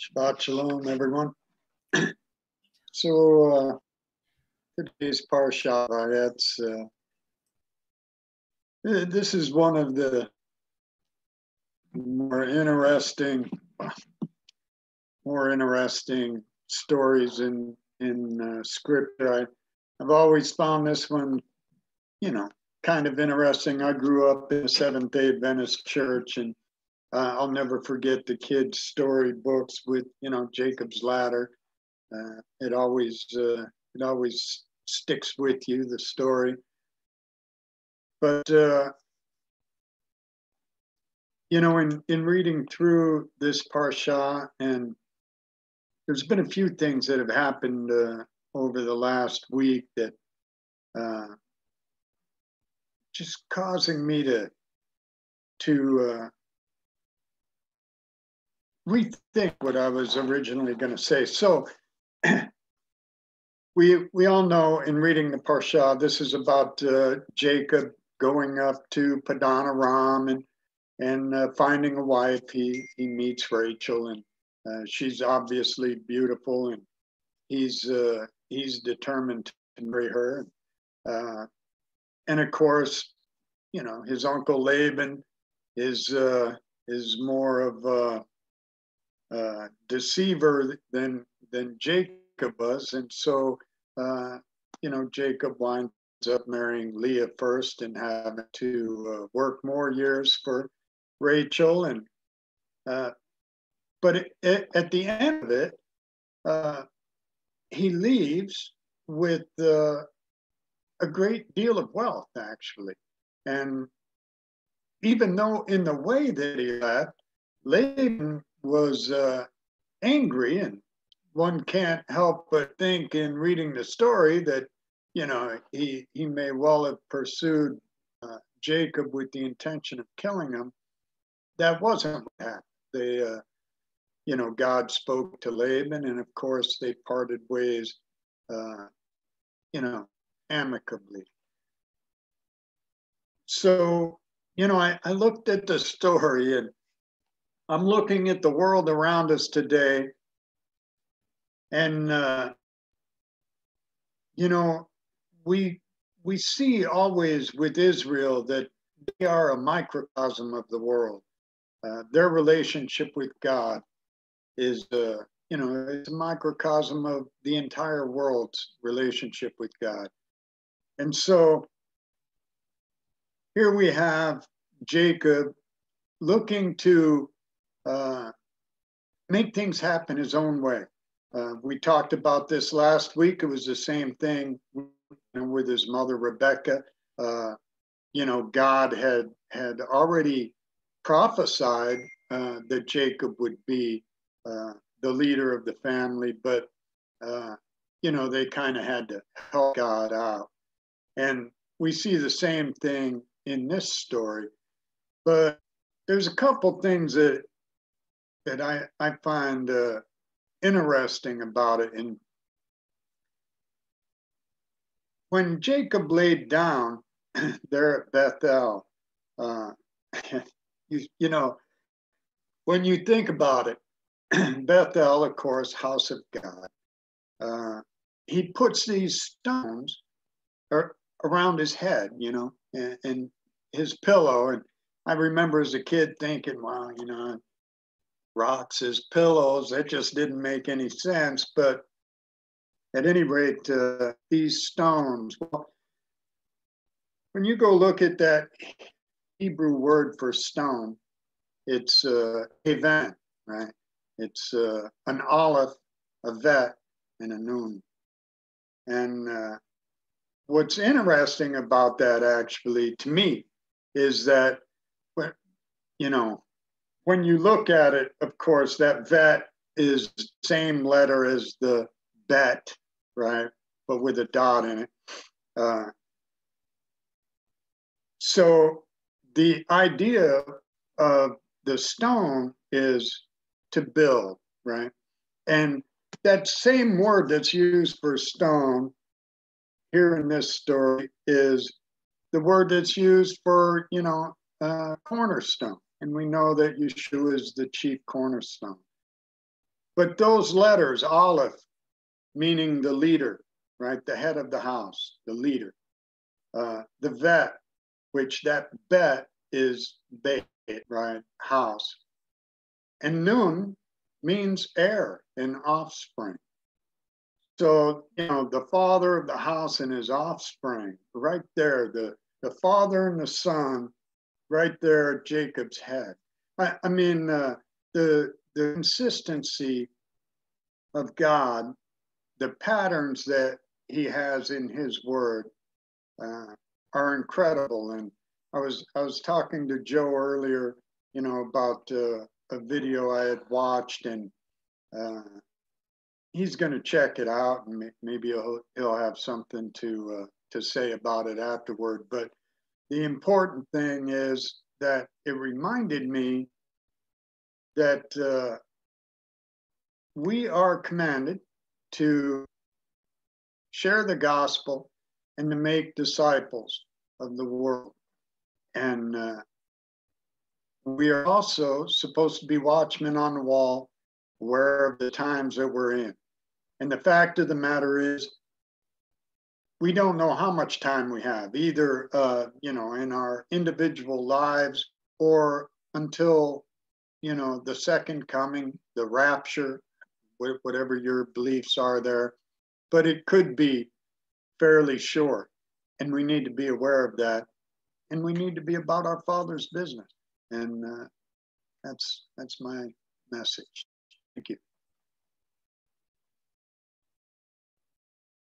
Shabbat Shalom, everyone. So today's Parasha, Vayetze. This is one of the more interesting stories in Scripture. I've always found this one, kind of interesting. I grew up in a Seventh-day Adventist church, and I'll never forget the kids' story books with, Jacob's ladder. It always sticks with you, the story. But in reading through this Parasha, and there's been a few things that have happened over the last week that just causing me to rethink what I was originally going to say. So we all know in reading the Parasha, this is about Jacob going up to Padan Aram and finding a wife. He meets Rachel, and she's obviously beautiful, and he's determined to marry her. And of course, his uncle Laban is more of a deceiver than Jacob was, and so Jacob winds up marrying Leah first and having to work more years for Rachel, and but at the end of it, he leaves with a great deal of wealth, actually. And even though in the way that he left, Laban was angry, and one can't help but think in reading the story that, he may well have pursued Jacob with the intention of killing him. That wasn't what happened. They, God spoke to Laban, and of course they parted ways, amicably. So, I looked at the story, and I'm looking at the world around us today, and we see always with Israel that they are a microcosm of the world. Their relationship with God is, it's a microcosm of the entire world's relationship with God. And so here we have Jacob looking to make things happen his own way. We talked about this last week. It was the same thing with his mother, Rebecca. God had already prophesied that Jacob would be the leader of the family, but, they kind of had to help God out. And we see the same thing in this story. But there's a couple things that I find interesting about it. And when Jacob laid down there at Bethel, when you think about it, Bethel, of course, house of God, he puts these stones around his head, and his pillow. And I remember as a kid thinking, wow, rocks as pillows, that just didn't make any sense. But at any rate, these stones, well, when you go look at that Hebrew word for stone, it's event, right? It's an aleph, a vet, and a nun. And what's interesting about that, actually, to me, is that, when you look at it, of course, that vet is the same letter as the bet, right? But with a dot in it. So the idea of the stone is to build, right? And that same word that's used for stone here in this story is the word that's used for, cornerstone. And we know that Yeshua is the chief cornerstone. But those letters, Aleph, meaning the leader, right? The head of the house, the leader. The vet, which that bet is beit, right? House. And nun means heir and offspring. So, the father of the house and his offspring, right there, the father and the son, right there at Jacob's head. I mean, the consistency of God, the patterns that he has in his word are incredible. And I was talking to Joe earlier, about a video I had watched, and he's going to check it out, and maybe he'll have something to say about it afterward. But the important thing is that it reminded me that we are commanded to share the gospel and to make disciples of the world. And we are also supposed to be watchmen on the wall, aware of the times that we're in. And the fact of the matter is, we don't know how much time we have, either in our individual lives or until the second coming, the rapture, whatever your beliefs are there. But it could be fairly short, and we need to be aware of that, and we need to be about our Father's business. And that's my message. Thank you.